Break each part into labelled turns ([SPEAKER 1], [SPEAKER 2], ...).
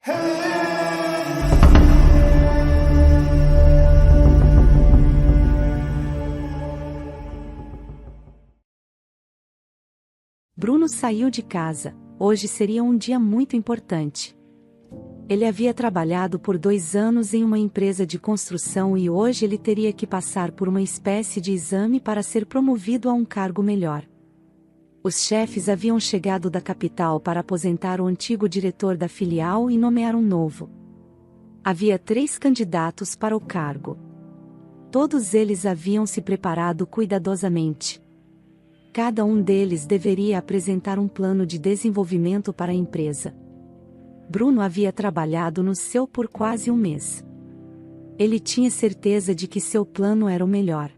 [SPEAKER 1] Bruno saiu de casa. Hoje seria um dia muito importante. Ele havia trabalhado por 2 anos em uma empresa de construção e hoje ele teria que passar por uma espécie de exame para ser promovido a um cargo melhor. Os chefes haviam chegado da capital para aposentar o antigo diretor da filial e nomear um novo. Havia 3 candidatos para o cargo. Todos eles haviam se preparado cuidadosamente. Cada um deles deveria apresentar um plano de desenvolvimento para a empresa. Bruno havia trabalhado no seu por quase um mês. Ele tinha certeza de que seu plano era o melhor.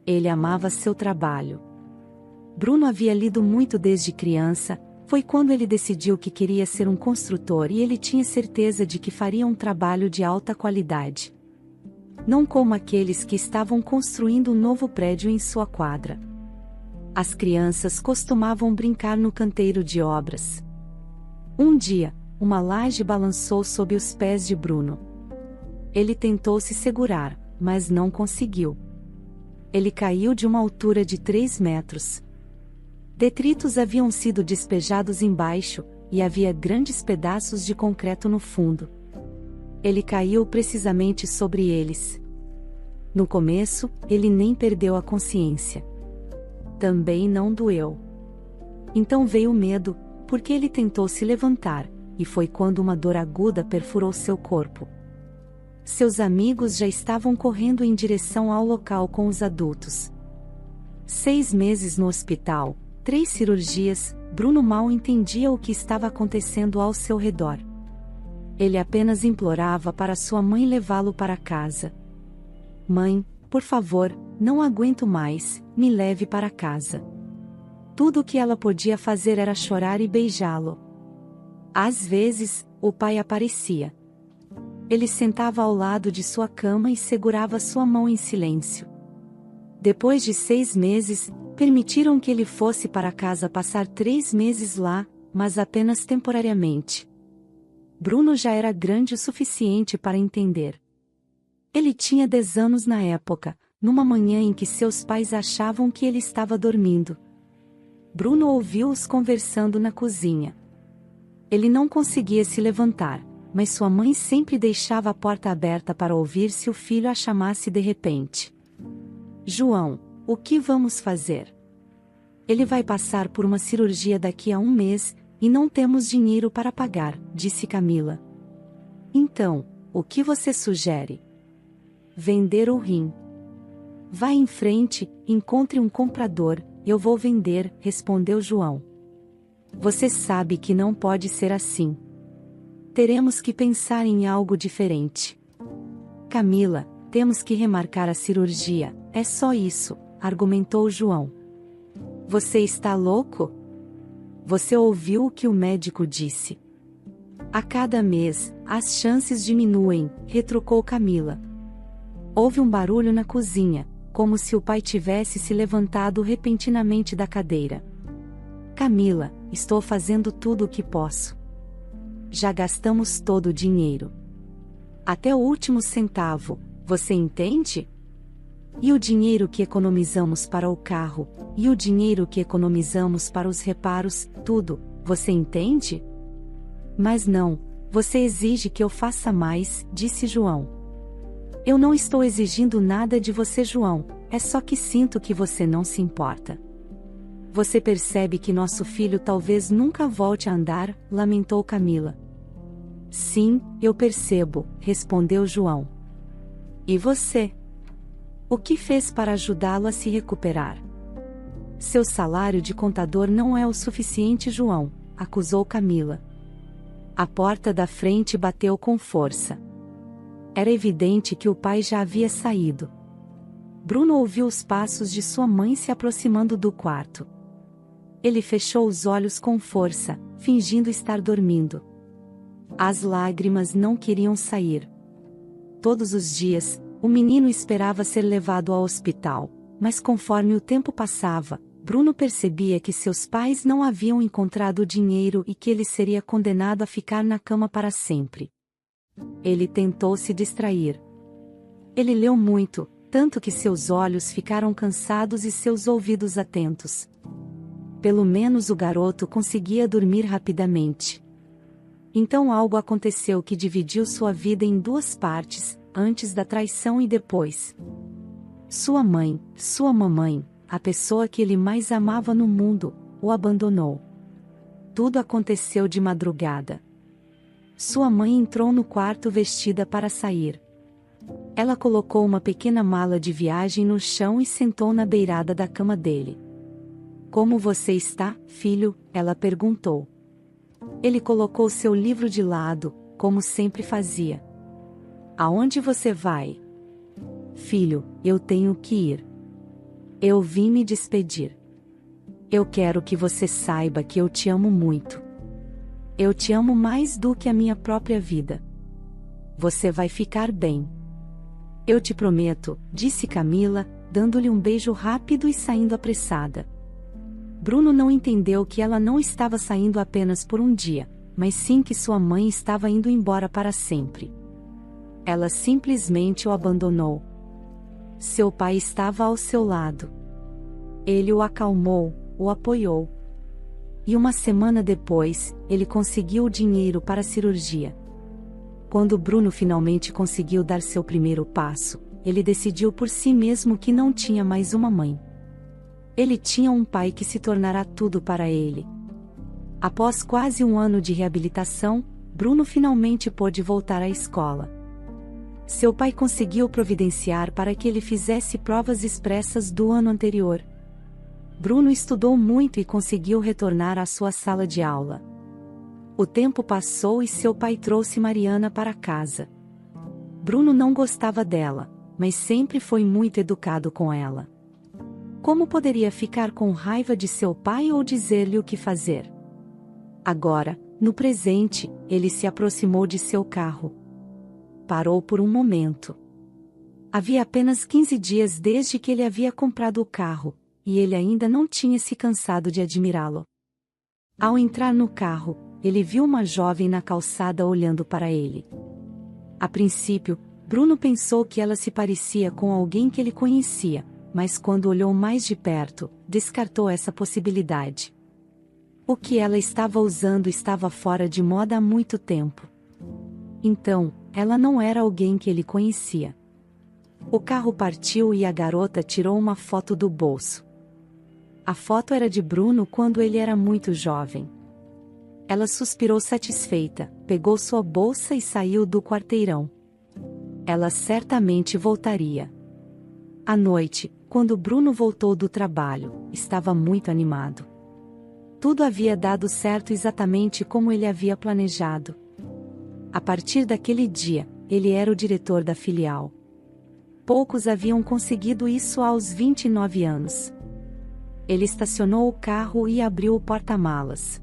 [SPEAKER 1] Ele amava seu trabalho. Bruno havia lido muito desde criança, foi quando ele decidiu que queria ser um construtor e ele tinha certeza de que faria um trabalho de alta qualidade. Não como aqueles que estavam construindo um novo prédio em sua quadra. As crianças costumavam brincar no canteiro de obras. Um dia, uma laje balançou sob os pés de Bruno. Ele tentou se segurar, mas não conseguiu. Ele caiu de uma altura de 3 metros. Detritos haviam sido despejados embaixo, e havia grandes pedaços de concreto no fundo. Ele caiu precisamente sobre eles. No começo, ele nem perdeu a consciência. Também não doeu. Então veio o medo, porque ele tentou se levantar, e foi quando uma dor aguda perfurou seu corpo. Seus amigos já estavam correndo em direção ao local com os adultos. 6 meses no hospital, 3 cirurgias, Bruno mal entendia o que estava acontecendo ao seu redor. Ele apenas implorava para sua mãe levá-lo para casa. Mãe, por favor, não aguento mais, me leve para casa. Tudo o que ela podia fazer era chorar e beijá-lo. Às vezes, o pai aparecia. Ele sentava ao lado de sua cama e segurava sua mão em silêncio. Depois de 6 meses, permitiram que ele fosse para casa passar 3 meses lá, mas apenas temporariamente. Bruno já era grande o suficiente para entender. Ele tinha 10 anos na época, numa manhã em que seus pais achavam que ele estava dormindo. Bruno ouviu-os conversando na cozinha. Ele não conseguia se levantar, mas sua mãe sempre deixava a porta aberta para ouvir se o filho a chamasse de repente. João, o que vamos fazer? Ele vai passar por uma cirurgia daqui a 1 mês, e não temos dinheiro para pagar, disse Camila. Então, o que você sugere? Vender o rim. Vá em frente, encontre um comprador, eu vou vender, respondeu João. Você sabe que não pode ser assim. Teremos que pensar em algo diferente. Camila, temos que remarcar a cirurgia, é só isso, argumentou João. Você está louco? Você ouviu o que o médico disse. A cada mês, as chances diminuem, retrucou Camila. Houve um barulho na cozinha, como se o pai tivesse se levantado repentinamente da cadeira. Camila, estou fazendo tudo o que posso. Já gastamos todo o dinheiro. Até o último centavo, você entende? E o dinheiro que economizamos para o carro, e o dinheiro que economizamos para os reparos, tudo, você entende? Mas não, você exige que eu faça mais, disse João. Eu não estou exigindo nada de você, João, é só que sinto que você não se importa. Você percebe que nosso filho talvez nunca volte a andar, lamentou Camila. Sim, eu percebo, respondeu João. E você? O que fez para ajudá-lo a se recuperar? Seu salário de contador não é o suficiente, João, acusou Camila. A porta da frente bateu com força. Era evidente que o pai já havia saído. Bruno ouviu os passos de sua mãe se aproximando do quarto. Ele fechou os olhos com força, fingindo estar dormindo. As lágrimas não queriam sair. Todos os dias, o menino esperava ser levado ao hospital, mas conforme o tempo passava, Bruno percebia que seus pais não haviam encontrado o dinheiro e que ele seria condenado a ficar na cama para sempre. Ele tentou se distrair. Ele leu muito, tanto que seus olhos ficaram cansados e seus ouvidos atentos. Pelo menos o garoto conseguia dormir rapidamente. Então algo aconteceu que dividiu sua vida em duas partes, antes da traição e depois. Sua mamãe, a pessoa que ele mais amava no mundo, o abandonou. Tudo aconteceu de madrugada. Sua mãe entrou no quarto vestida para sair. Ela colocou uma pequena mala de viagem no chão e sentou na beirada da cama dele. "Como você está, filho?" ela perguntou. Ele colocou seu livro de lado, como sempre fazia. "Aonde você vai?" "Filho, eu tenho que ir. Eu vim me despedir. Eu quero que você saiba que eu te amo muito. Eu te amo mais do que a minha própria vida. Você vai ficar bem. Eu te prometo", disse Camila, dando-lhe um beijo rápido e saindo apressada. Bruno não entendeu que ela não estava saindo apenas por um dia, mas sim que sua mãe estava indo embora para sempre. Ela simplesmente o abandonou. Seu pai estava ao seu lado. Ele o acalmou, o apoiou. E uma semana depois, ele conseguiu o dinheiro para a cirurgia. Quando Bruno finalmente conseguiu dar seu primeiro passo, ele decidiu por si mesmo que não tinha mais uma mãe. Ele tinha um pai que se tornará tudo para ele. Após quase um ano de reabilitação, Bruno finalmente pôde voltar à escola. Seu pai conseguiu providenciar para que ele fizesse provas expressas do ano anterior. Bruno estudou muito e conseguiu retornar à sua sala de aula. O tempo passou e seu pai trouxe Mariana para casa. Bruno não gostava dela, mas sempre foi muito educado com ela. Como poderia ficar com raiva de seu pai ou dizer-lhe o que fazer? Agora, no presente, ele se aproximou de seu carro. Parou por um momento. Havia apenas 15 dias desde que ele havia comprado o carro, e ele ainda não tinha se cansado de admirá-lo. Ao entrar no carro, ele viu uma jovem na calçada olhando para ele. A princípio, Bruno pensou que ela se parecia com alguém que ele conhecia, mas quando olhou mais de perto, descartou essa possibilidade. O que ela estava usando estava fora de moda há muito tempo. Então, ela não era alguém que ele conhecia. O carro partiu e a garota tirou uma foto do bolso. A foto era de Bruno quando ele era muito jovem. Ela suspirou satisfeita, pegou sua bolsa e saiu do quarteirão. Ela certamente voltaria. À noite, quando Bruno voltou do trabalho, estava muito animado. Tudo havia dado certo exatamente como ele havia planejado. A partir daquele dia, ele era o diretor da filial. Poucos haviam conseguido isso aos 29 anos. Ele estacionou o carro e abriu o porta-malas.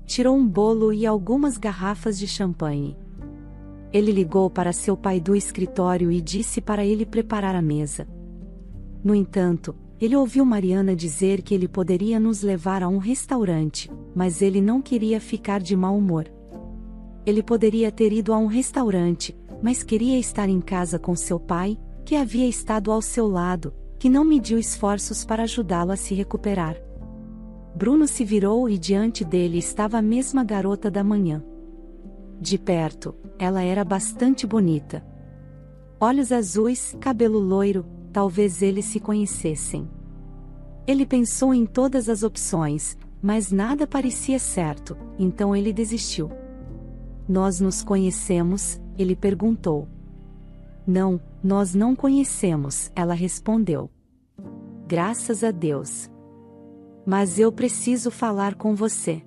[SPEAKER 1] Tirou um bolo e algumas garrafas de champanhe. Ele ligou para seu pai do escritório e disse para ele preparar a mesa. No entanto, ele ouviu Mariana dizer que ele poderia nos levar a um restaurante, mas ele não queria ficar de mau humor. Ele poderia ter ido a um restaurante, mas queria estar em casa com seu pai, que havia estado ao seu lado, que não mediu esforços para ajudá-lo a se recuperar. Bruno se virou e diante dele estava a mesma garota da manhã. De perto, ela era bastante bonita. Olhos azuis, cabelo loiro, talvez eles se conhecessem. Ele pensou em todas as opções, mas nada parecia certo, então ele desistiu. "Nós nos conhecemos?" ele perguntou. "Não, nós não conhecemos", ela respondeu. "Graças a Deus. Mas eu preciso falar com você."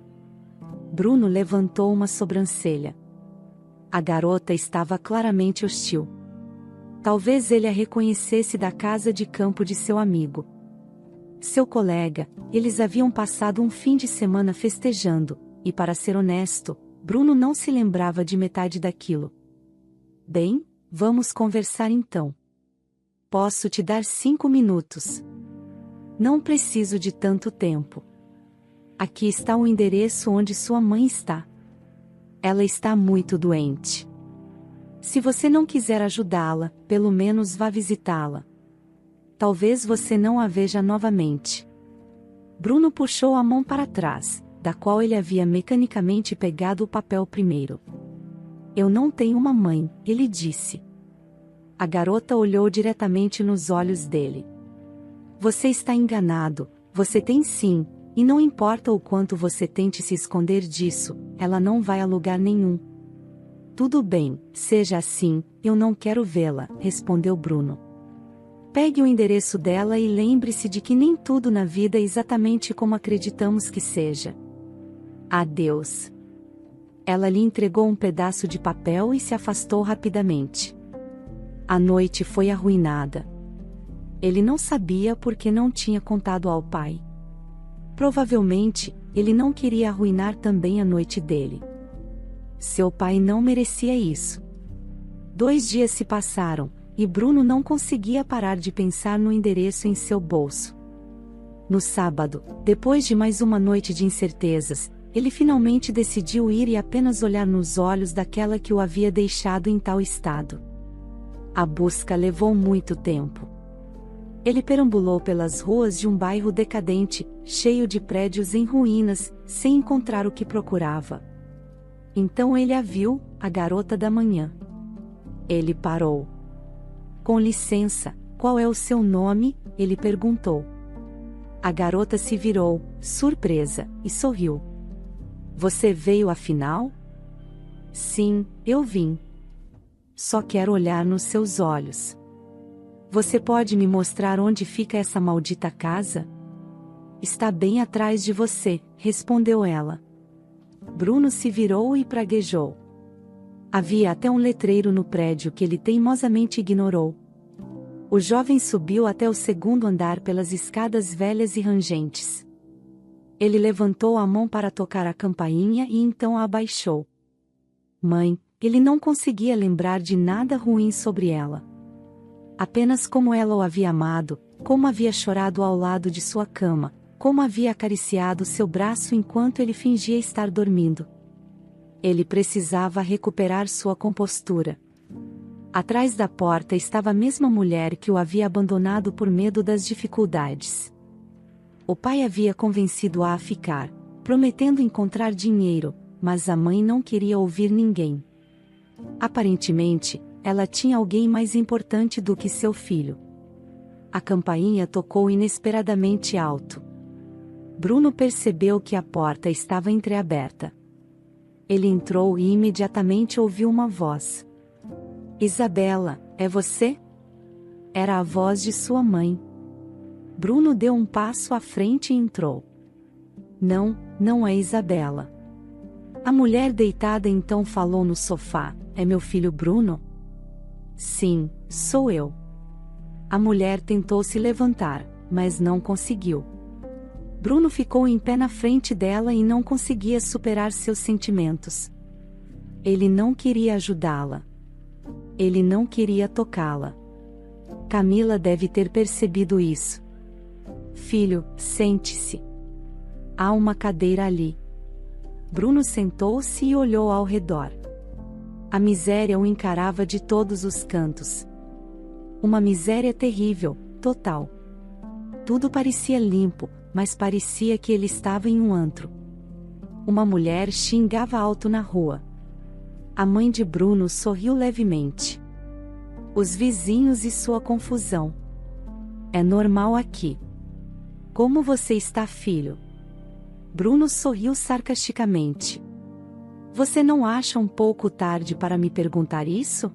[SPEAKER 1] Bruno levantou uma sobrancelha. A garota estava claramente hostil. Talvez ele a reconhecesse da casa de campo de seu amigo. Seu colega, eles haviam passado um fim de semana festejando, e para ser honesto, Bruno não se lembrava de metade daquilo. "Bem, vamos conversar então. Posso te dar 5 minutos?" Não preciso de tanto tempo. Aqui está o endereço onde sua mãe está. Ela está muito doente. Se você não quiser ajudá-la, pelo menos vá visitá-la. Talvez você não a veja novamente. Bruno puxou a mão para trás, da qual ele havia mecanicamente pegado o papel primeiro. Eu não tenho uma mãe, ele disse. A garota olhou diretamente nos olhos dele. Você está enganado, você tem sim, e não importa o quanto você tente se esconder disso, ela não vai a lugar nenhum. Tudo bem, seja assim, eu não quero vê-la, respondeu Bruno. Pegue o endereço dela e lembre-se de que nem tudo na vida é exatamente como acreditamos que seja. Adeus. Ela lhe entregou um pedaço de papel e se afastou rapidamente. A noite foi arruinada. Ele não sabia porque não tinha contado ao pai. Provavelmente, ele não queria arruinar também a noite dele. Seu pai não merecia isso. 2 dias se passaram, e Bruno não conseguia parar de pensar no endereço em seu bolso. No sábado, depois de mais uma noite de incertezas, ele finalmente decidiu ir e apenas olhar nos olhos daquela que o havia deixado em tal estado. A busca levou muito tempo. Ele perambulou pelas ruas de um bairro decadente, cheio de prédios em ruínas, sem encontrar o que procurava. Então ele a viu, a garota da manhã. Ele parou. Com licença, qual é o seu nome? Ele perguntou. A garota se virou, surpresa, e sorriu. Você veio afinal? Sim, eu vim. Só quero olhar nos seus olhos. Você pode me mostrar onde fica essa maldita casa? Está bem atrás de você, respondeu ela. Bruno se virou e praguejou. Havia até um letreiro no prédio que ele teimosamente ignorou. O jovem subiu até o 2º andar pelas escadas velhas e rangentes. Ele levantou a mão para tocar a campainha e então a abaixou. Mãe, ele não conseguia lembrar de nada ruim sobre ela. Apenas como ela o havia amado, como havia chorado ao lado de sua cama, como havia acariciado seu braço enquanto ele fingia estar dormindo. Ele precisava recuperar sua compostura. Atrás da porta estava a mesma mulher que o havia abandonado por medo das dificuldades. O pai havia convencido-a a ficar, prometendo encontrar dinheiro, mas a mãe não queria ouvir ninguém. Aparentemente, ela tinha alguém mais importante do que seu filho. A campainha tocou inesperadamente alto. Bruno percebeu que a porta estava entreaberta. Ele entrou e imediatamente ouviu uma voz. Isabela, é você? Era a voz de sua mãe. Bruno deu um passo à frente e entrou. Não, não é Isabela. A mulher deitada então falou no sofá. É meu filho Bruno? Sim, sou eu. A mulher tentou se levantar, mas não conseguiu. Bruno ficou em pé na frente dela e não conseguia superar seus sentimentos. Ele não queria ajudá-la. Ele não queria tocá-la. Camila deve ter percebido isso. Filho, sente-se. Há uma cadeira ali. Bruno sentou-se e olhou ao redor. A miséria o encarava de todos os cantos. Uma miséria terrível, total. Tudo parecia limpo, mas parecia que ele estava em um antro. Uma mulher xingava alto na rua. A mãe de Bruno sorriu levemente. Os vizinhos e sua confusão. É normal aqui. Como você está, filho? Bruno sorriu sarcasticamente. Você não acha um pouco tarde para me perguntar isso?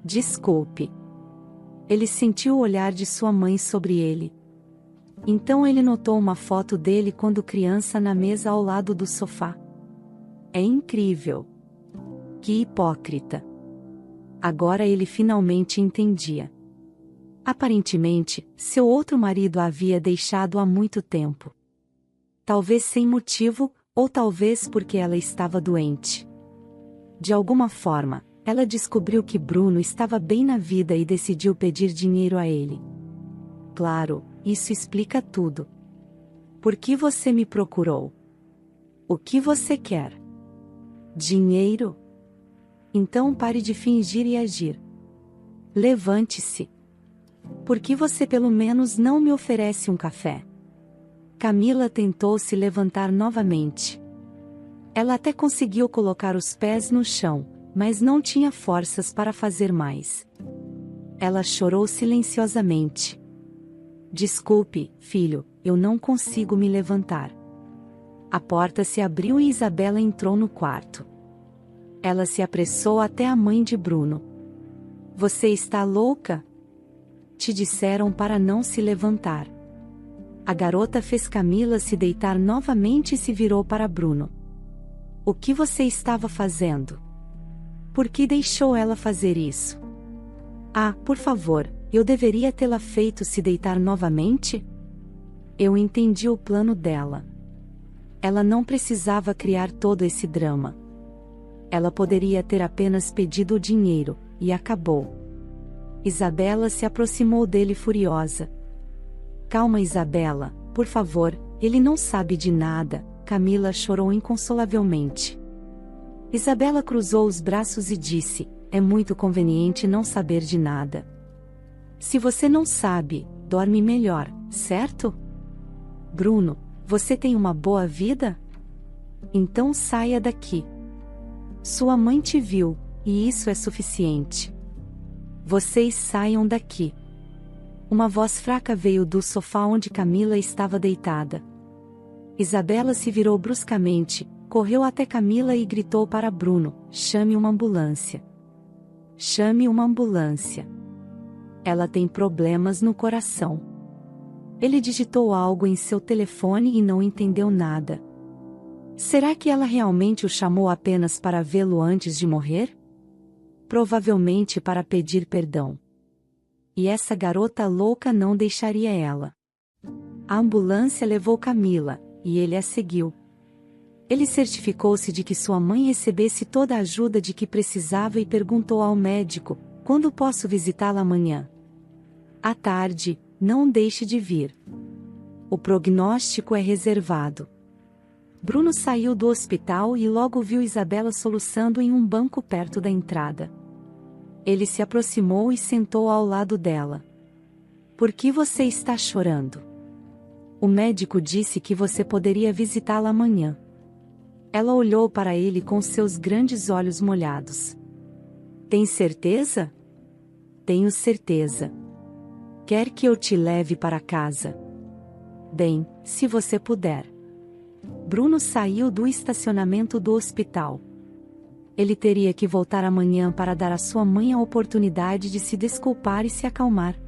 [SPEAKER 1] Desculpe. Ele sentiu o olhar de sua mãe sobre ele. Então ele notou uma foto dele quando criança na mesa ao lado do sofá. É incrível. Que hipócrita. Agora ele finalmente entendia. Aparentemente, seu outro marido a havia deixado há muito tempo. Talvez sem motivo, ou talvez porque ela estava doente. De alguma forma, ela descobriu que Bruno estava bem na vida e decidiu pedir dinheiro a ele. Claro, isso explica tudo. Por que você me procurou? O que você quer? Dinheiro? Então pare de fingir e agir. Levante-se. Por que você pelo menos não me oferece um café? Camila tentou se levantar novamente. Ela até conseguiu colocar os pés no chão, mas não tinha forças para fazer mais. Ela chorou silenciosamente. Desculpe, filho, eu não consigo me levantar. A porta se abriu e Isabela entrou no quarto. Ela se apressou até a mãe de Bruno. Você está louca? Te disseram para não se levantar. A garota fez Camila se deitar novamente e se virou para Bruno. O que você estava fazendo? Por que deixou ela fazer isso? Ah, por favor, eu deveria tê-la feito se deitar novamente? Eu entendi o plano dela. Ela não precisava criar todo esse drama. Ela poderia ter apenas pedido o dinheiro, e acabou. Isabela se aproximou dele furiosa. Calma, Isabela, por favor, ele não sabe de nada. Camila chorou inconsolavelmente. Isabela cruzou os braços e disse: é muito conveniente não saber de nada. Se você não sabe, dorme melhor, certo? Bruno, você tem uma boa vida? Então saia daqui. Sua mãe te viu, e isso é suficiente. Vocês saiam daqui. Uma voz fraca veio do sofá onde Camila estava deitada. Isabela se virou bruscamente, correu até Camila e gritou para Bruno: chame uma ambulância. Chame uma ambulância. Ela tem problemas no coração. Ele digitou algo em seu telefone e não entendeu nada. Será que ela realmente o chamou apenas para vê-lo antes de morrer? Provavelmente para pedir perdão. E essa garota louca não deixaria ela. A ambulância levou Camila, e ele a seguiu. Ele certificou-se de que sua mãe recebesse toda a ajuda de que precisava e perguntou ao médico: quando posso visitá-la amanhã? À tarde, não deixe de vir. O prognóstico é reservado. Bruno saiu do hospital e logo viu Isabela soluçando em um banco perto da entrada. Ele se aproximou e sentou ao lado dela. Por que você está chorando? O médico disse que você poderia visitá-la amanhã. Ela olhou para ele com seus grandes olhos molhados. Tem certeza? Tenho certeza. Quer que eu te leve para casa? Bem, se você puder. Bruno saiu do estacionamento do hospital. Ele teria que voltar amanhã para dar à sua mãe a oportunidade de se desculpar e se acalmar.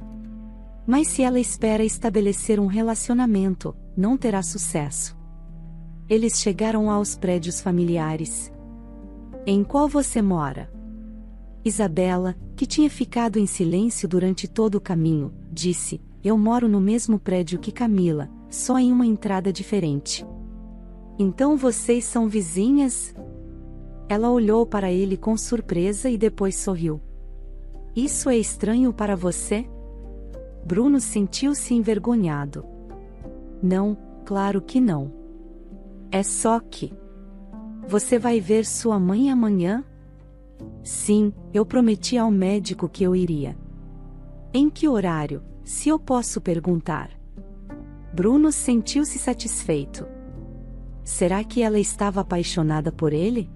[SPEAKER 1] Mas se ela espera estabelecer um relacionamento, não terá sucesso. Eles chegaram aos prédios familiares. Em qual você mora? Isabela, que tinha ficado em silêncio durante todo o caminho, disse: eu moro no mesmo prédio que Camila, só em uma entrada diferente. Então vocês são vizinhas? Ela olhou para ele com surpresa e depois sorriu. Isso é estranho para você? Bruno sentiu-se envergonhado. Não, claro que não. É só que... Você vai ver sua mãe amanhã? Sim, eu prometi ao médico que eu iria. Em que horário, se eu posso perguntar? Bruno sentiu-se satisfeito. Será que ela estava apaixonada por ele?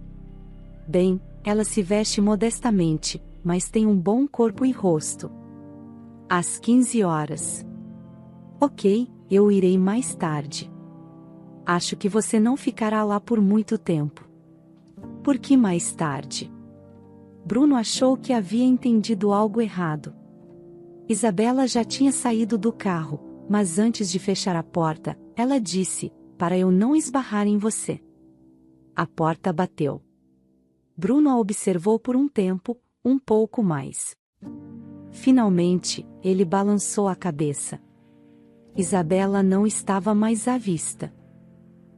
[SPEAKER 1] Bem, ela se veste modestamente, mas tem um bom corpo e rosto. Às 15 horas. Ok, eu irei mais tarde. Acho que você não ficará lá por muito tempo. Por que mais tarde? Bruno achou que havia entendido algo errado. Isabela já tinha saído do carro, mas antes de fechar a porta, ela disse: para eu não esbarrar em você. A porta bateu. Bruno a observou por um tempo, um pouco mais. Finalmente, ele balançou a cabeça. Isabela não estava mais à vista.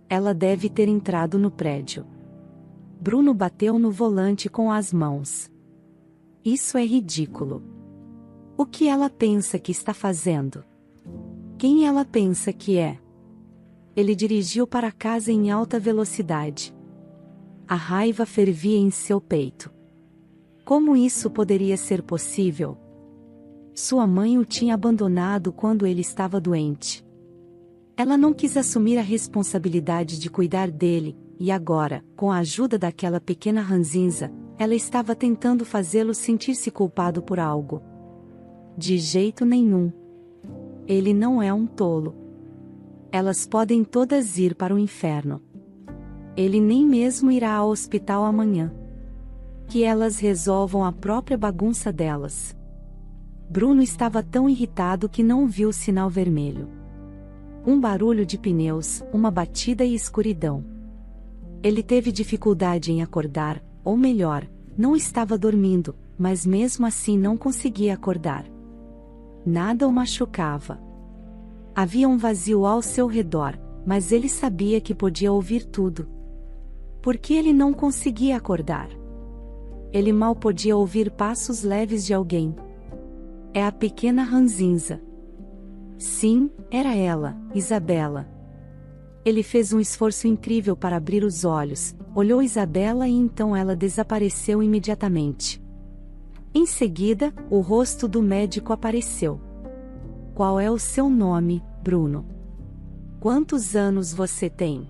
[SPEAKER 1] Ela deve ter entrado no prédio. Bruno bateu no volante com as mãos. Isso é ridículo. O que ela pensa que está fazendo? Quem ela pensa que é? Ele dirigiu para casa em alta velocidade. A raiva fervia em seu peito. Como isso poderia ser possível? Sua mãe o tinha abandonado quando ele estava doente. Ela não quis assumir a responsabilidade de cuidar dele, e agora, com a ajuda daquela pequena ranzinza, ela estava tentando fazê-lo sentir-se culpado por algo. De jeito nenhum. Ele não é um tolo. Elas podem todas ir para o inferno. Ele nem mesmo irá ao hospital amanhã. Que elas resolvam a própria bagunça delas. Bruno estava tão irritado que não viu o sinal vermelho. Um barulho de pneus, uma batida e escuridão. Ele teve dificuldade em acordar, ou melhor, não estava dormindo, mas mesmo assim não conseguia acordar. Nada o machucava. Havia um vazio ao seu redor, mas ele sabia que podia ouvir tudo. Por que ele não conseguia acordar? Ele mal podia ouvir passos leves de alguém. É a pequena ranzinza. Sim, era ela, Isabela. Ele fez um esforço incrível para abrir os olhos, olhou Isabela e então ela desapareceu imediatamente. Em seguida, o rosto do médico apareceu. Qual é o seu nome, Bruno? Quantos anos você tem?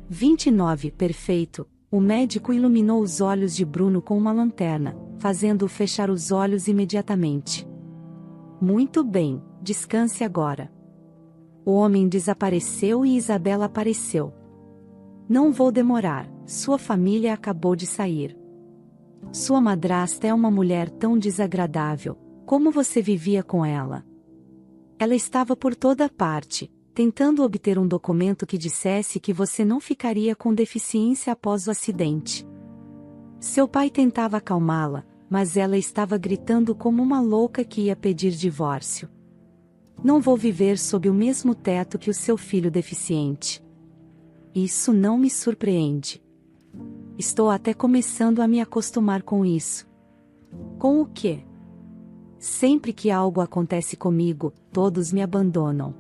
[SPEAKER 1] 29, perfeito. O médico iluminou os olhos de Bruno com uma lanterna, fazendo-o fechar os olhos imediatamente. Muito bem, descanse agora. O homem desapareceu e Isabela apareceu. Não vou demorar, sua família acabou de sair. Sua madrasta é uma mulher tão desagradável, como você vivia com ela? Ela estava por toda parte, tentando obter um documento que dissesse que você não ficaria com deficiência após o acidente. Seu pai tentava acalmá-la, mas ela estava gritando como uma louca que ia pedir divórcio. Não vou viver sob o mesmo teto que o seu filho deficiente. Isso não me surpreende. Estou até começando a me acostumar com isso. Com o quê? Sempre que algo acontece comigo, todos me abandonam.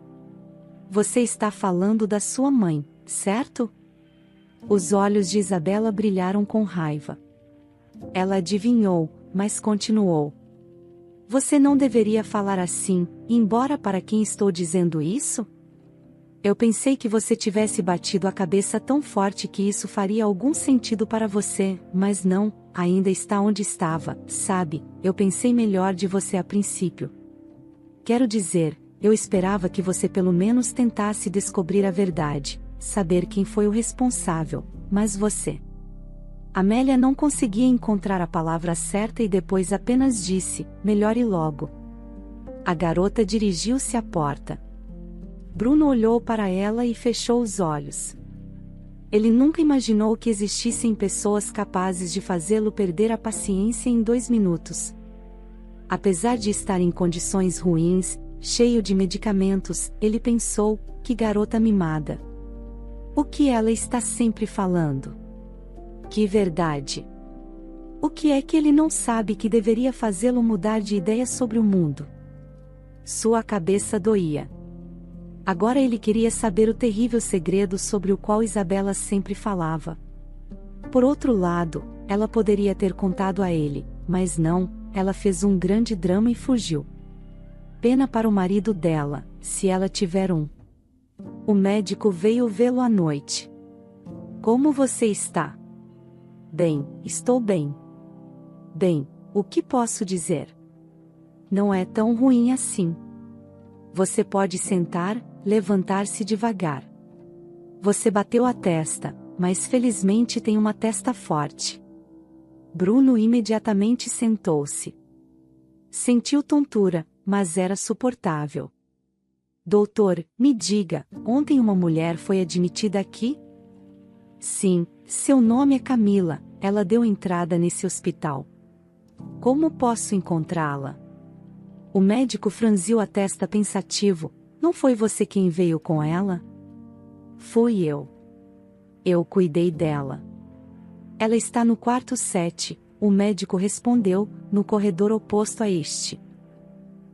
[SPEAKER 1] Você está falando da sua mãe, certo? Os olhos de Isabela brilharam com raiva. Ela adivinhou, mas continuou. Você não deveria falar assim, embora para quem estou dizendo isso? Eu pensei que você tivesse batido a cabeça tão forte que isso faria algum sentido para você, mas não, ainda está onde estava, sabe, eu pensei melhor de você a princípio. Quero dizer, eu esperava que você pelo menos tentasse descobrir a verdade, saber quem foi o responsável, mas você... Amélia não conseguia encontrar a palavra certa e depois apenas disse, melhore logo. A garota dirigiu-se à porta. Bruno olhou para ela e fechou os olhos. Ele nunca imaginou que existissem pessoas capazes de fazê-lo perder a paciência em 2 minutos. Apesar de estar em condições ruins, cheio de medicamentos, ele pensou, que garota mimada. O que ela está sempre falando? Que verdade! O que é que ele não sabe que deveria fazê-lo mudar de ideia sobre o mundo? Sua cabeça doía. Agora ele queria saber o terrível segredo sobre o qual Isabela sempre falava. Por outro lado, ela poderia ter contado a ele, mas não, ela fez um grande drama e fugiu. Pena para o marido dela, se ela tiver um. O médico veio vê-lo à noite. Como você está? Bem, estou bem. Bem, o que posso dizer? Não é tão ruim assim. Você pode sentar, levantar-se devagar. Você bateu a testa, mas felizmente tem uma testa forte. Bruno imediatamente sentou-se. Sentiu tontura, mas era suportável. Doutor, me diga, ontem uma mulher foi admitida aqui? Sim, seu nome é Camila, ela deu entrada nesse hospital. Como posso encontrá-la? O médico franziu a testa pensativo. Não foi você quem veio com ela? Fui eu. Eu cuidei dela. Ela está no quarto 7, o médico respondeu, no corredor oposto a este.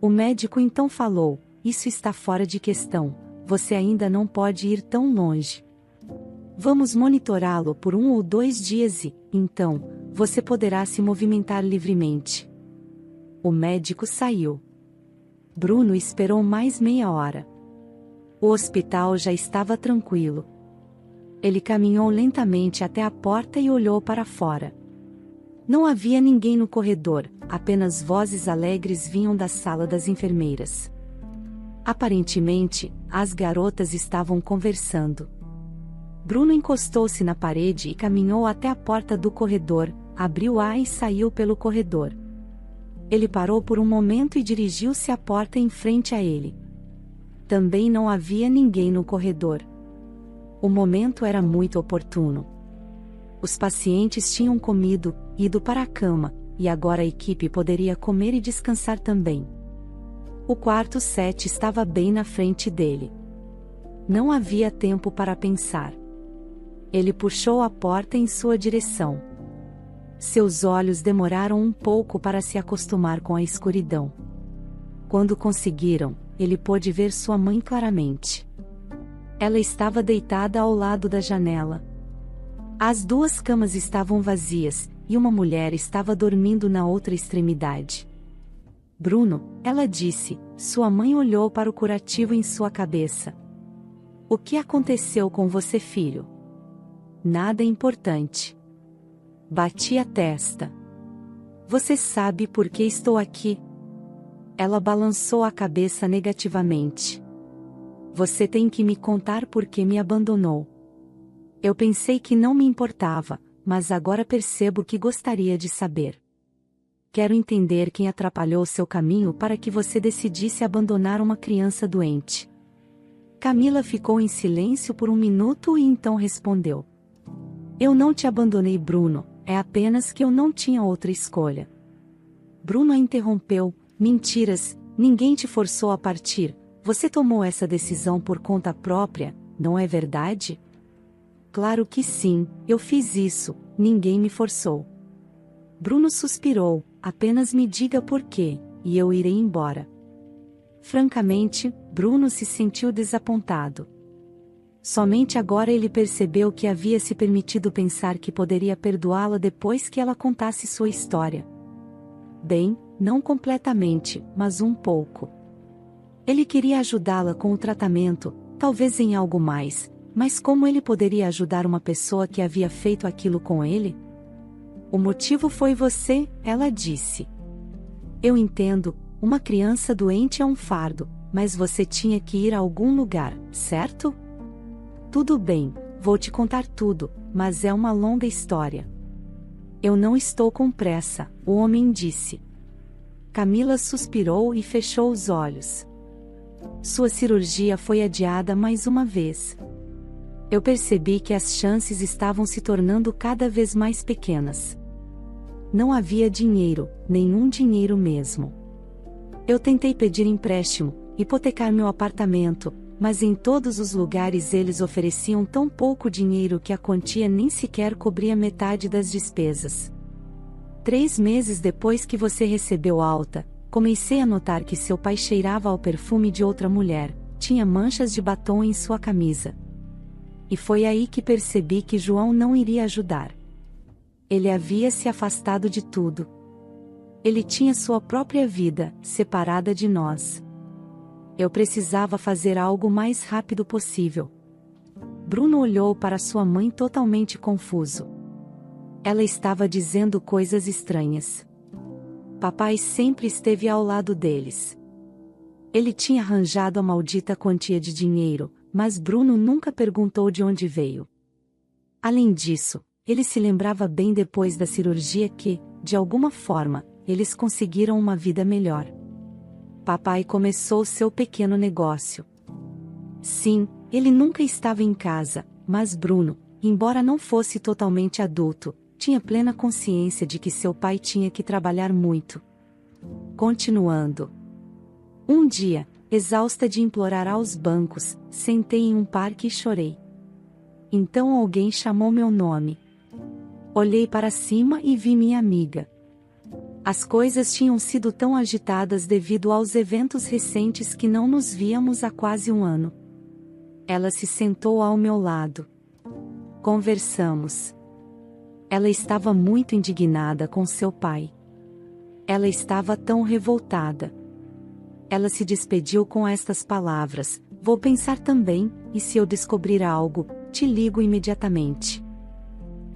[SPEAKER 1] O médico então falou, isso está fora de questão, você ainda não pode ir tão longe. Vamos monitorá-lo por 1 ou 2 dias e, então, você poderá se movimentar livremente. O médico saiu. Bruno esperou mais meia hora. O hospital já estava tranquilo. Ele caminhou lentamente até a porta e olhou para fora. Não havia ninguém no corredor, apenas vozes alegres vinham da sala das enfermeiras. Aparentemente, as garotas estavam conversando. Bruno encostou-se na parede e caminhou até a porta do corredor, abriu-a e saiu pelo corredor. Ele parou por um momento e dirigiu-se à porta em frente a ele. Também não havia ninguém no corredor. O momento era muito oportuno. Os pacientes tinham comido, ido para a cama, e agora a equipe poderia comer e descansar também. O quarto 7 estava bem na frente dele. Não havia tempo para pensar. Ele puxou a porta em sua direção. Seus olhos demoraram um pouco para se acostumar com a escuridão. Quando conseguiram, ele pôde ver sua mãe claramente. Ela estava deitada ao lado da janela. As 2 camas estavam vazias, e uma mulher estava dormindo na outra extremidade. Bruno, ela disse, sua mãe olhou para o curativo em sua cabeça. O que aconteceu com você, filho? Nada importante. Bati a testa. Você sabe por que estou aqui? Ela balançou a cabeça negativamente. Você tem que me contar por que me abandonou. Eu pensei que não me importava, mas agora percebo que gostaria de saber. Quero entender quem atrapalhou seu caminho para que você decidisse abandonar uma criança doente. Camila ficou em silêncio por 1 minuto e então respondeu. Eu não te abandonei, Bruno, é apenas que eu não tinha outra escolha. Bruno a interrompeu, mentiras, ninguém te forçou a partir, você tomou essa decisão por conta própria, não é verdade? Claro que sim, eu fiz isso, ninguém me forçou. Bruno suspirou, apenas me diga por quê, e eu irei embora. Francamente, Bruno se sentiu desapontado. Somente agora ele percebeu que havia se permitido pensar que poderia perdoá-la depois que ela contasse sua história. Bem, não completamente, mas um pouco. Ele queria ajudá-la com o tratamento, talvez em algo mais, mas como ele poderia ajudar uma pessoa que havia feito aquilo com ele? O motivo foi você, ela disse. Eu entendo, uma criança doente é um fardo, mas você tinha que ir a algum lugar, certo? Tudo bem, vou te contar tudo, mas é uma longa história. Eu não estou com pressa, o homem disse. Camila suspirou e fechou os olhos. Sua cirurgia foi adiada mais uma vez. Eu percebi que as chances estavam se tornando cada vez mais pequenas. Não havia dinheiro, nenhum dinheiro mesmo. Eu tentei pedir empréstimo, hipotecar meu apartamento, mas em todos os lugares eles ofereciam tão pouco dinheiro que a quantia nem sequer cobria metade das despesas. 3 meses depois que você recebeu alta, comecei a notar que seu pai cheirava ao perfume de outra mulher, tinha manchas de batom em sua camisa. E foi aí que percebi que João não iria ajudar. Ele havia se afastado de tudo. Ele tinha sua própria vida, separada de nós. Eu precisava fazer algo o mais rápido possível. Bruno olhou para sua mãe totalmente confuso. Ela estava dizendo coisas estranhas. Papai sempre esteve ao lado deles. Ele tinha arranjado a maldita quantia de dinheiro, mas Bruno nunca perguntou de onde veio. Além disso, ele se lembrava bem depois da cirurgia que, de alguma forma, eles conseguiram uma vida melhor. Papai começou seu pequeno negócio. Sim, ele nunca estava em casa, mas Bruno, embora não fosse totalmente adulto, tinha plena consciência de que seu pai tinha que trabalhar muito. Continuando. Um dia, exausta de implorar aos bancos, sentei em um parque e chorei. Então alguém chamou meu nome. Olhei para cima e vi minha amiga. As coisas tinham sido tão agitadas devido aos eventos recentes que não nos víamos há quase um ano. Ela se sentou ao meu lado. Conversamos. Ela estava muito indignada com seu pai. Ela estava tão revoltada. Ela se despediu com estas palavras: "Vou pensar também, e se eu descobrir algo, te ligo imediatamente."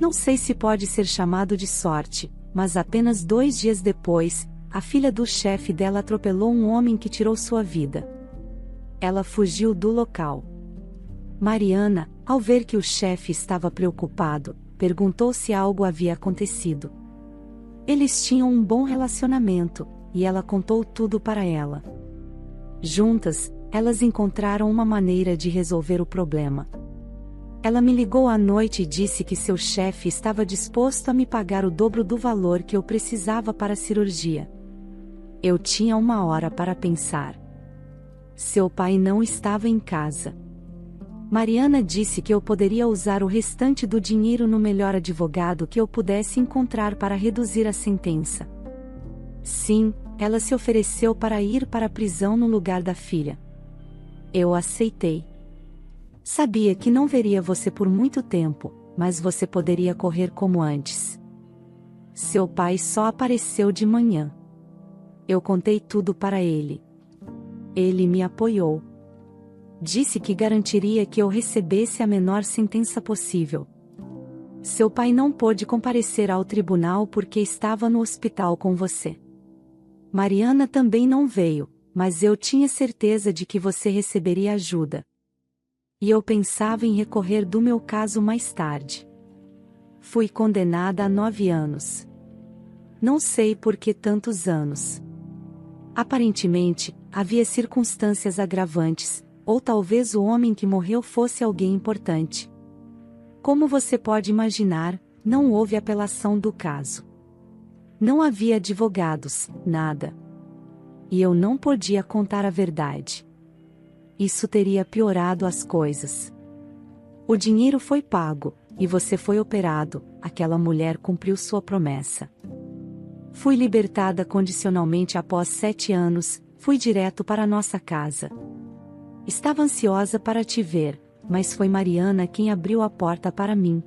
[SPEAKER 1] Não sei se pode ser chamado de sorte, mas apenas 2 dias depois, a filha do chefe dela atropelou um homem que tirou sua vida. Ela fugiu do local. Mariana, ao ver que o chefe estava preocupado, perguntou se algo havia acontecido. Eles tinham um bom relacionamento, e ela contou tudo para ela. Juntas, elas encontraram uma maneira de resolver o problema. Ela me ligou à noite e disse que seu chefe estava disposto a me pagar o dobro do valor que eu precisava para a cirurgia. Eu tinha 1 hora para pensar. Seu pai não estava em casa. Mariana disse que eu poderia usar o restante do dinheiro no melhor advogado que eu pudesse encontrar para reduzir a sentença. Sim, ela se ofereceu para ir para a prisão no lugar da filha. Eu aceitei. Sabia que não veria você por muito tempo, mas você poderia correr como antes. Seu pai só apareceu de manhã. Eu contei tudo para ele. Ele me apoiou. Disse que garantiria que eu recebesse a menor sentença possível. Seu pai não pôde comparecer ao tribunal porque estava no hospital com você. Mariana também não veio, mas eu tinha certeza de que você receberia ajuda. E eu pensava em recorrer do meu caso mais tarde. Fui condenada a 9 anos. Não sei por que tantos anos. Aparentemente, havia circunstâncias agravantes, ou talvez o homem que morreu fosse alguém importante. Como você pode imaginar, não houve apelação do caso. Não havia advogados, nada. E eu não podia contar a verdade. Isso teria piorado as coisas. O dinheiro foi pago, e você foi operado, aquela mulher cumpriu sua promessa. Fui libertada condicionalmente após 7 anos, fui direto para nossa casa. Estava ansiosa para te ver, mas foi Mariana quem abriu a porta para mim.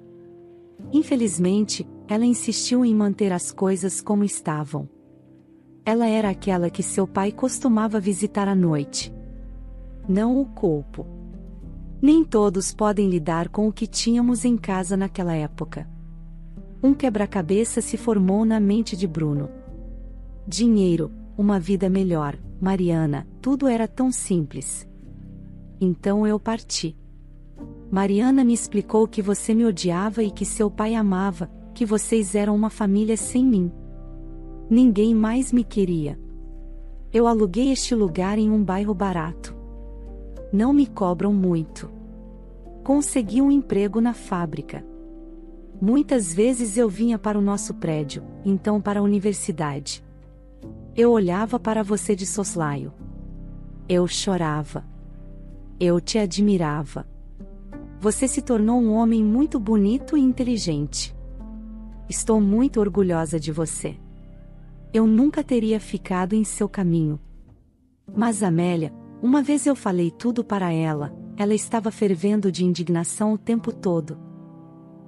[SPEAKER 1] Infelizmente, ela insistiu em manter as coisas como estavam. Ela era aquela que seu pai costumava visitar à noite. Não o culpo. Nem todos podem lidar com o que tínhamos em casa naquela época. Um quebra-cabeça se formou na mente de Bruno. Dinheiro, uma vida melhor, Mariana, tudo era tão simples. Então eu parti. Mariana me explicou que você me odiava e que seu pai amava, que vocês eram uma família sem mim. Ninguém mais me queria. Eu aluguei este lugar em um bairro barato. Não me cobram muito. Consegui um emprego na fábrica. Muitas vezes eu vinha para o nosso prédio, então para a universidade. Eu olhava para você de soslaio. Eu chorava. Eu te admirava. Você se tornou um homem muito bonito e inteligente. Estou muito orgulhosa de você. Eu nunca teria ficado em seu caminho. Mas Amélia, uma vez eu falei tudo para ela, ela estava fervendo de indignação o tempo todo.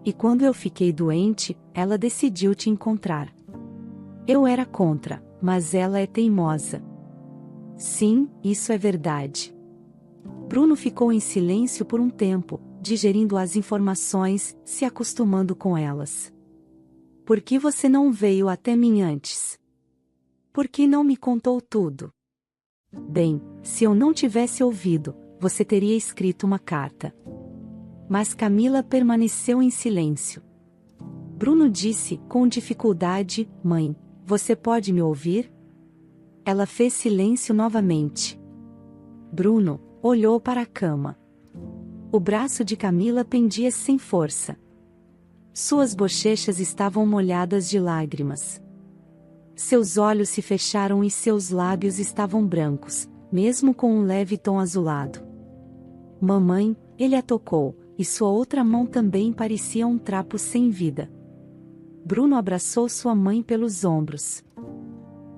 [SPEAKER 1] E quando eu fiquei doente, ela decidiu te encontrar. Eu era contra, mas ela é teimosa. Sim, isso é verdade. Bruno ficou em silêncio por um tempo, digerindo as informações, se acostumando com elas. Por que você não veio até mim antes? Por que não me contou tudo? Bem, se eu não tivesse ouvido, você teria escrito uma carta. Mas Camila permaneceu em silêncio. Bruno disse, com dificuldade, mãe, você pode me ouvir? Ela fez silêncio novamente. Bruno olhou para a cama. O braço de Camila pendia sem força. Suas bochechas estavam molhadas de lágrimas. Seus olhos se fecharam e seus lábios estavam brancos, mesmo com um leve tom azulado. Mamãe, ele a tocou, e sua outra mão também parecia um trapo sem vida. Bruno abraçou sua mãe pelos ombros.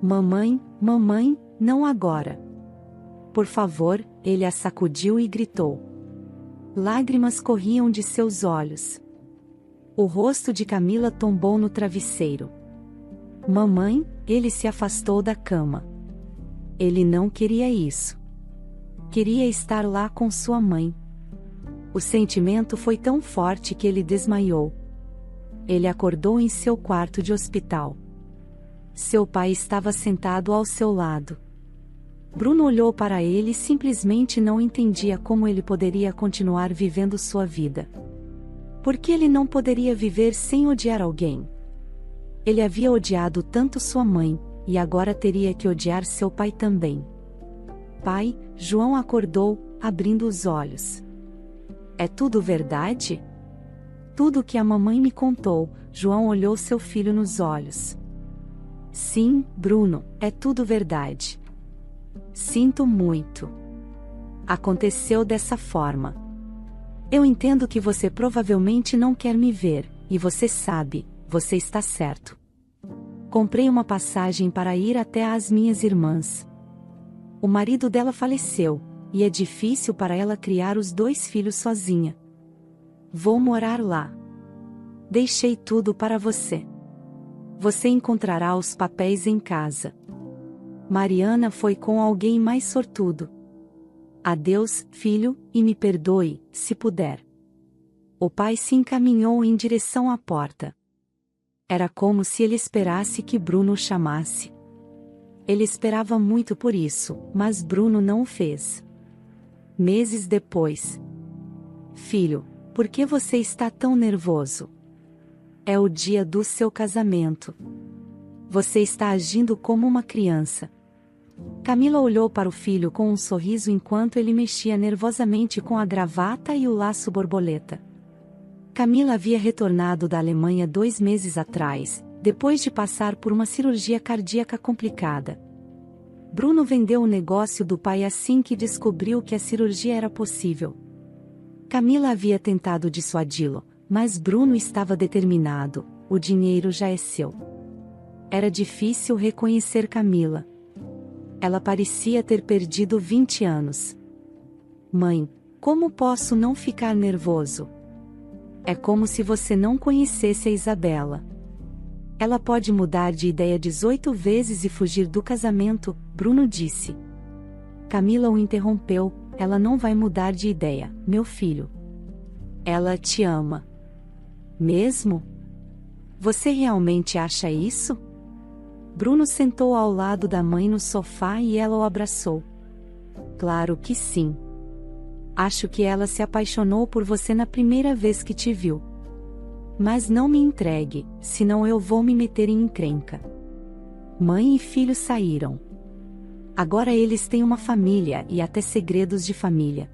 [SPEAKER 1] Mamãe, mamãe, não agora. Por favor, ele a sacudiu e gritou. Lágrimas corriam de seus olhos. O rosto de Camila tombou no travesseiro. Mamãe, ele se afastou da cama. Ele não queria isso. Queria estar lá com sua mãe. O sentimento foi tão forte que ele desmaiou. Ele acordou em seu quarto de hospital. Seu pai estava sentado ao seu lado. Bruno olhou para ele e simplesmente não entendia como ele poderia continuar vivendo sua vida. Por que ele não poderia viver sem odiar alguém? Ele havia odiado tanto sua mãe, e agora teria que odiar seu pai também. Pai, João acordou, abrindo os olhos. É tudo verdade? Tudo o que a mamãe me contou. João olhou seu filho nos olhos. Sim, Bruno, é tudo verdade. Sinto muito. Aconteceu dessa forma. Eu entendo que você provavelmente não quer me ver, e você sabe, você está certo. Comprei uma passagem para ir até as minhas irmãs. O marido dela faleceu, e é difícil para ela criar os 2 filhos sozinha. Vou morar lá. Deixei tudo para você. Você encontrará os papéis em casa. Mariana foi com alguém mais sortudo. Adeus, filho, e me perdoe, se puder. O pai se encaminhou em direção à porta. Era como se ele esperasse que Bruno o chamasse. Ele esperava muito por isso, mas Bruno não o fez. Meses depois. Filho, por que você está tão nervoso? É o dia do seu casamento. Você está agindo como uma criança. Camila olhou para o filho com um sorriso enquanto ele mexia nervosamente com a gravata e o laço borboleta. Camila havia retornado da Alemanha 2 meses atrás, depois de passar por uma cirurgia cardíaca complicada. Bruno vendeu o negócio do pai assim que descobriu que a cirurgia era possível. Camila havia tentado dissuadi-lo, mas Bruno estava determinado, o dinheiro já é seu. Era difícil reconhecer Camila. Ela parecia ter perdido 20 anos. Mãe, como posso não ficar nervoso? É como se você não conhecesse a Isabela. Ela pode mudar de ideia 18 vezes e fugir do casamento, Bruno disse. Camila o interrompeu, ela não vai mudar de ideia, meu filho. Ela te ama. Mesmo? Você realmente acha isso? Bruno sentou ao lado da mãe no sofá e ela o abraçou. Claro que sim. Acho que ela se apaixonou por você na primeira vez que te viu. Mas não me entregue, senão eu vou me meter em encrenca. Mãe e filho saíram. Agora eles têm uma família e até segredos de família.